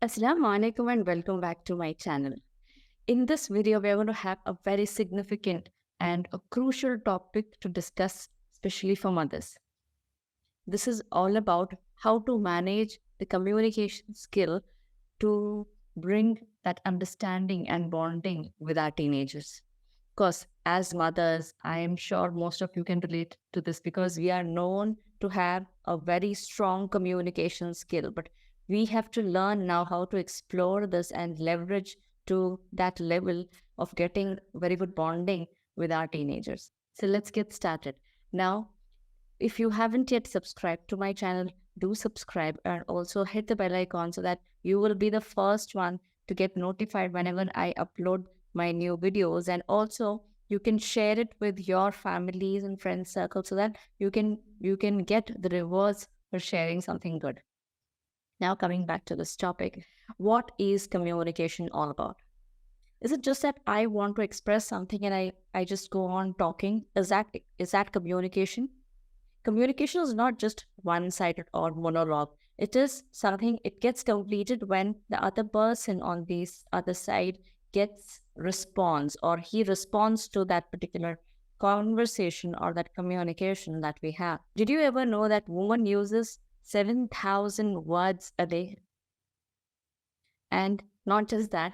Assalamu alaikum and welcome back to my channel. In this video, we are going to have a very significant and a crucial topic to discuss, especially for mothers. This is all about how to manage the communication skill to bring that understanding and bonding with our teenagers. Because as mothers, I am sure most of you can relate to this because we are known to have a very strong communication skill, but we have to learn now how to explore this and leverage to that level of getting very good bonding with our teenagers. So let's get started. Now, if you haven't yet subscribed to my channel, do subscribe and also hit the bell icon so that you will be the first one to get notified whenever I upload my new videos. And also you can share it with your families and friends circle so that you can get the rewards for sharing something good. Now coming back to this topic, what is communication all about? Is it just that I want to express something and I just go on talking? Is that communication? Communication is not just one-sided or monologue. It is something, it gets completed when the other person on this other side gets response or he responds to that particular conversation or that communication that we have. Did you ever know that woman uses 7,000 words a day? And not just that,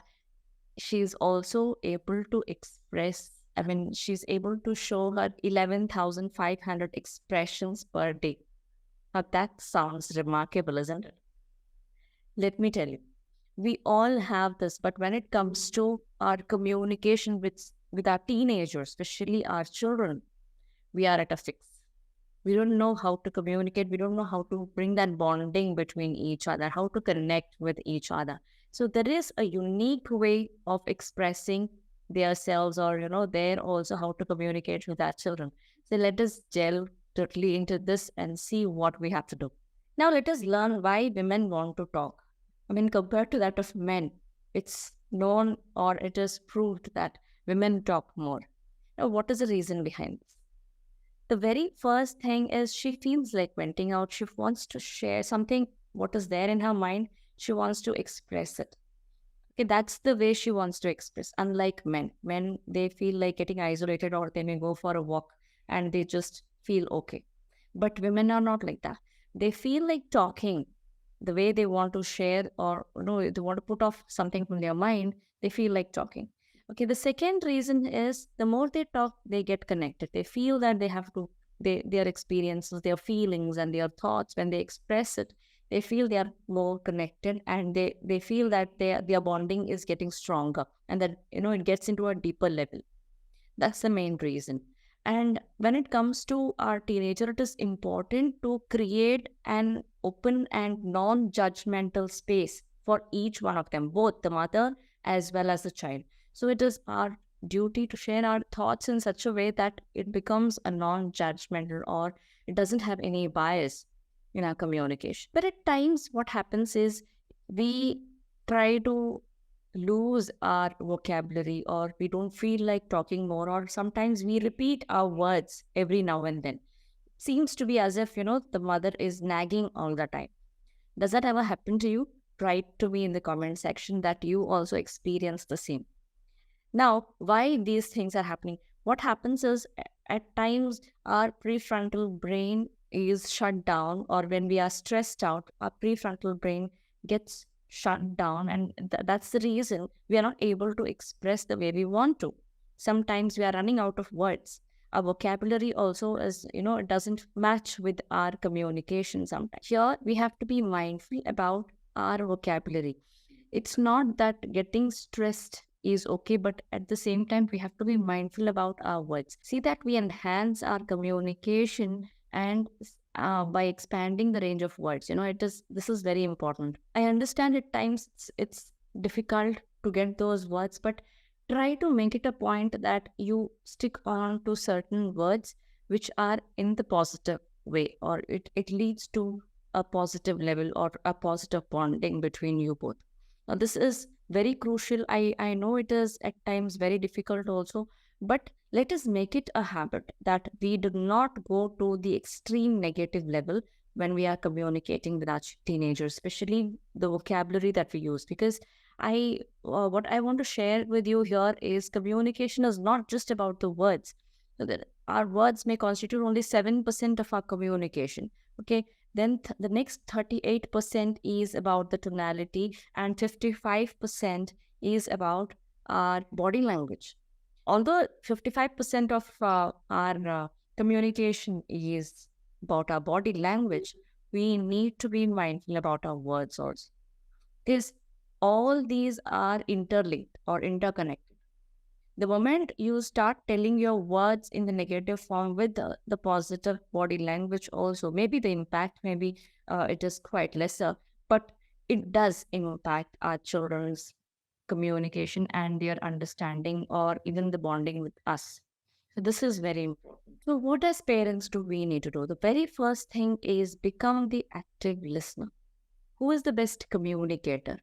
she's also able to express, she's able to show her 11,500 expressions per day. Now that sounds remarkable, isn't it? Let me tell you, we all have this, but when it comes to our communication with our teenagers, especially our children, we are at a fix. We don't know how to communicate. We don't know how to bring that bonding between each other, how to connect with each other. So there is a unique way of expressing themselves or, they're also how to communicate with our children. So let us delve totally into this and see what we have to do. Now let us learn why women want to talk. Compared to that of men, it's known or it is proved that women talk more. Now, what is the reason behind this? The very first thing is she feels like venting out. She wants to share something, what is there in her mind. She wants to express it. Okay, that's the way she wants to express. Unlike men, when they feel like getting isolated or they may go for a walk and they just feel okay. But women are not like that. They feel like talking the way they want to share or they want to put off something from their mind. They feel like talking. Okay, the second reason is the more they talk, they get connected. They feel that they have to, their experiences, their feelings, and their thoughts, when they express it, they feel they are more connected and they feel that their bonding is getting stronger and that, it gets into a deeper level. That's the main reason. And when it comes to our teenager, it is important to create an open and non judgmental space for each one of them, both the mother as well as the child. So it is our duty to share our thoughts in such a way that it becomes a non judgmental or it doesn't have any bias in our communication. But at times, what happens is we try to lose our vocabulary or we don't feel like talking more, or sometimes we repeat our words every now and then. Seems to be as if, the mother is nagging all the time. Does that ever happen to you? Write to me in the comment section that you also experience the same. Now, why these things are happening? What happens is at times our prefrontal brain is shut down, or when we are stressed out, our prefrontal brain gets shut down, and that's the reason we are not able to express the way we want to. Sometimes we are running out of words. Our vocabulary also is, it doesn't match with our communication sometimes. Here, we have to be mindful about our vocabulary. It's not that getting stressed is okay, but at the same time, we have to be mindful about our words. See that we enhance our communication and by expanding the range of words. This is very important. I understand at times it's difficult to get those words, but try to make it a point that you stick on to certain words which are in the positive way, or it leads to a positive level or a positive bonding between you both. Now, this is very crucial. I know it is at times very difficult also, but let us make it a habit that we do not go to the extreme negative level, when we are communicating with our teenagers, especially the vocabulary that we use. Because what I want to share with you here is communication is not just about the words. So that our words may constitute only 7% of our communication. Okay, then the next 38% is about the tonality, and 55% is about our body language. Although 55% of our communication is about our body language, we need to be mindful about our words also. Because all these are interlinked or interconnected. The moment you start telling your words in the negative form with the positive body language also, maybe the impact, maybe it is quite lesser, but it does impact our children's communication and their understanding or even the bonding with us. So this is very important. So what as parents do we need to do? The very first thing is become the active listener. Who is the best communicator?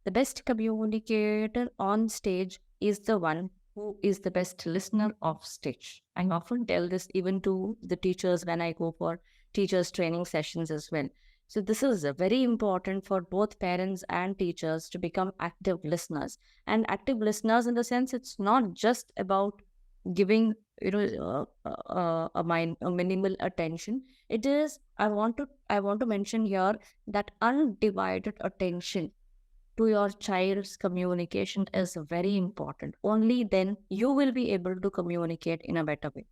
The best communicator on stage is the one who is the best listener off stage. I often tell this even to the teachers when I go for teachers training sessions as well. So this is very important for both parents and teachers to become active listeners. And active listeners in the sense it's not just about giving a minimal attention. It is I want to mention here that undivided attention to your child's communication is very important. Only then you will be able to communicate in a better way.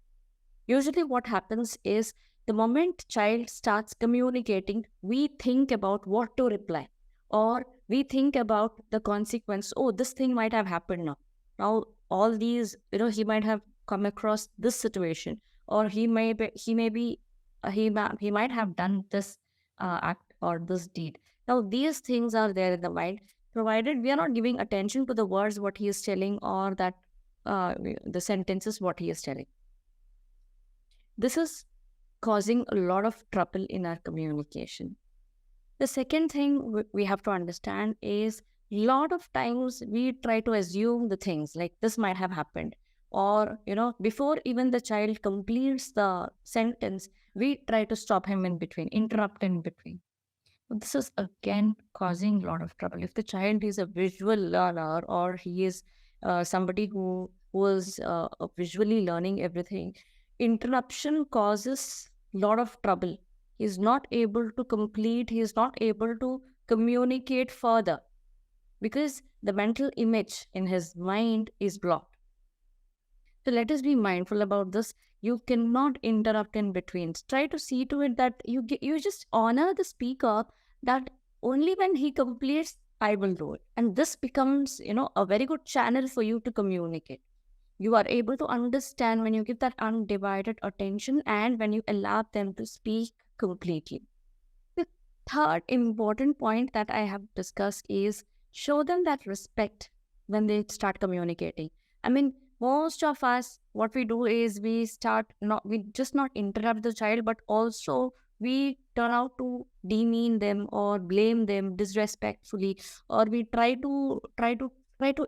Usually what happens is the moment child starts communicating, we think about what to reply, or we think about the consequence. Oh, this thing might have happened now. Now all these, he might have come across this situation, or he might have done this act or this deed. Now these things are there in the mind, provided we are not giving attention to the words what he is telling, or that the sentences what he is telling. This is causing a lot of trouble in our communication. The second thing we have to understand is a lot of times we try to assume the things like this might have happened, or before even the child completes the sentence, we try to stop him in between, interrupt in between. This is again causing a lot of trouble. If the child is a visual learner, or he is somebody who is visually learning everything, interruption causes a lot of trouble. He is not able to complete, he is not able to communicate further, because the mental image in his mind is blocked. So let us be mindful about this. You cannot interrupt in between. Try to see to it that you just honor the speaker, that only when he completes, I will do it. And this becomes, a very good channel for you to communicate. You are able to understand when you give that undivided attention and when you allow them to speak completely. The third important point that I have discussed is show them that respect when they start communicating. I mean, most of us, what we do is we just not interrupt the child, but also we turn out to demean them or blame them disrespectfully, or we try to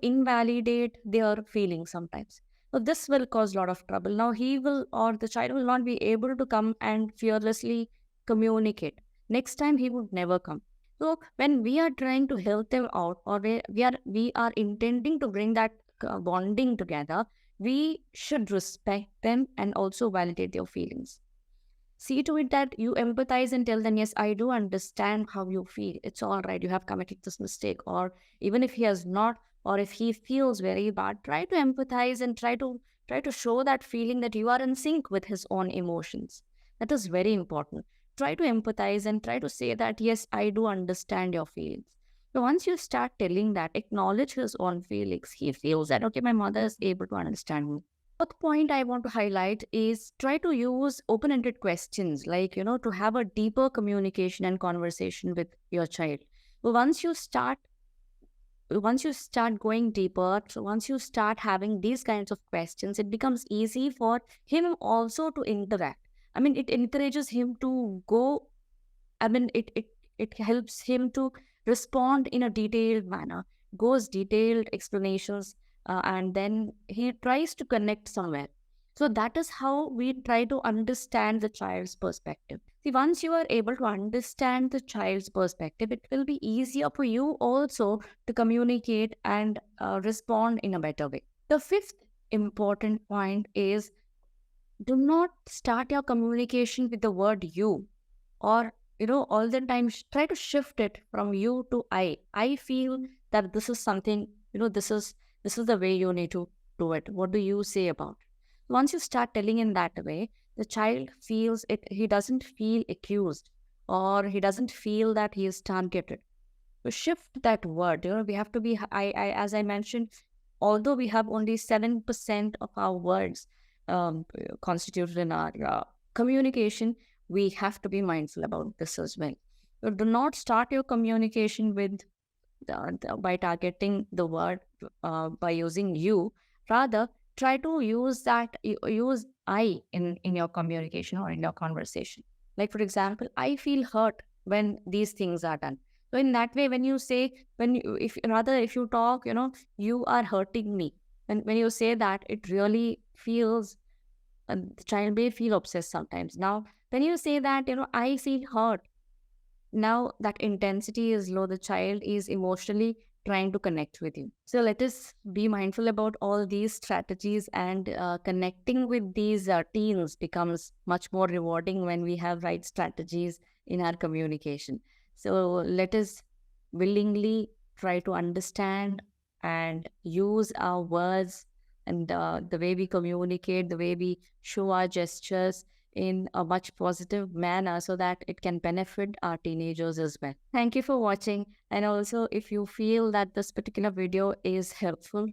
invalidate their feelings sometimes. So this will cause a lot of trouble. Now he will, or the child will not be able to come and fearlessly communicate. Next time he would never come. So when we are trying to help them out, or we are intending to bring that bonding together, we should respect them and also validate their feelings. See to it that you empathize and tell them, yes, I do understand how you feel. It's all right. You have committed this mistake. Or even if he has not, or if he feels very bad, try to empathize and try to show that feeling that you are in sync with his own emotions. That is very important. Try to empathize and try to say that, yes, I do understand your feelings. So once you start telling that, acknowledge his own feelings. He feels that, okay, my mother is able to understand me. Fourth point I want to highlight is try to use open-ended questions, like, to have a deeper communication and conversation with your child. But once you start going deeper, so once you start having these kinds of questions, it becomes easy for him also to interact. I mean, it encourages him to go. I mean, it helps him to respond in a detailed manner, goes detailed explanations, and then he tries to connect somewhere. So that is how we try to understand the child's perspective. See, once you are able to understand the child's perspective, it will be easier for you also to communicate and respond in a better way. The fifth important point is, do not start your communication with the word you, or all the time try to shift it from you to I feel that this is something, this is the way you need to do it. What do you say about it? Once you start telling in that way, the child feels it, he doesn't feel accused, or he doesn't feel that he is targeted. To shift that word, we have to be, as I mentioned, although we have only 7% of our words constituted in our communication, we have to be mindful about this as well. So do not start your communication with by targeting the word by using you. Rather, try to use use I in your communication or in your conversation. Like, for example, I feel hurt when these things are done. So in that way, when you say, when you, if rather if you talk, you are hurting me. When you say that, it really feels, the child may feel obsessed sometimes. Now, when you say that, I feel hurt, now that intensity is low, the child is emotionally trying to connect with you. So let us be mindful about all these strategies, and connecting with these teens becomes much more rewarding when we have right strategies in our communication. So let us willingly try to understand and use our words, and the way we communicate, the way we show our gestures in a much positive manner, so that it can benefit our teenagers as well. Thank you for watching. And also, if you feel that this particular video is helpful,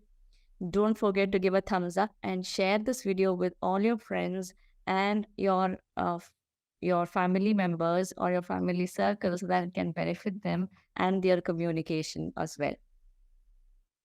don't forget to give a thumbs up and share this video with all your friends and your family members or your family circle, so that it can benefit them and their communication as well.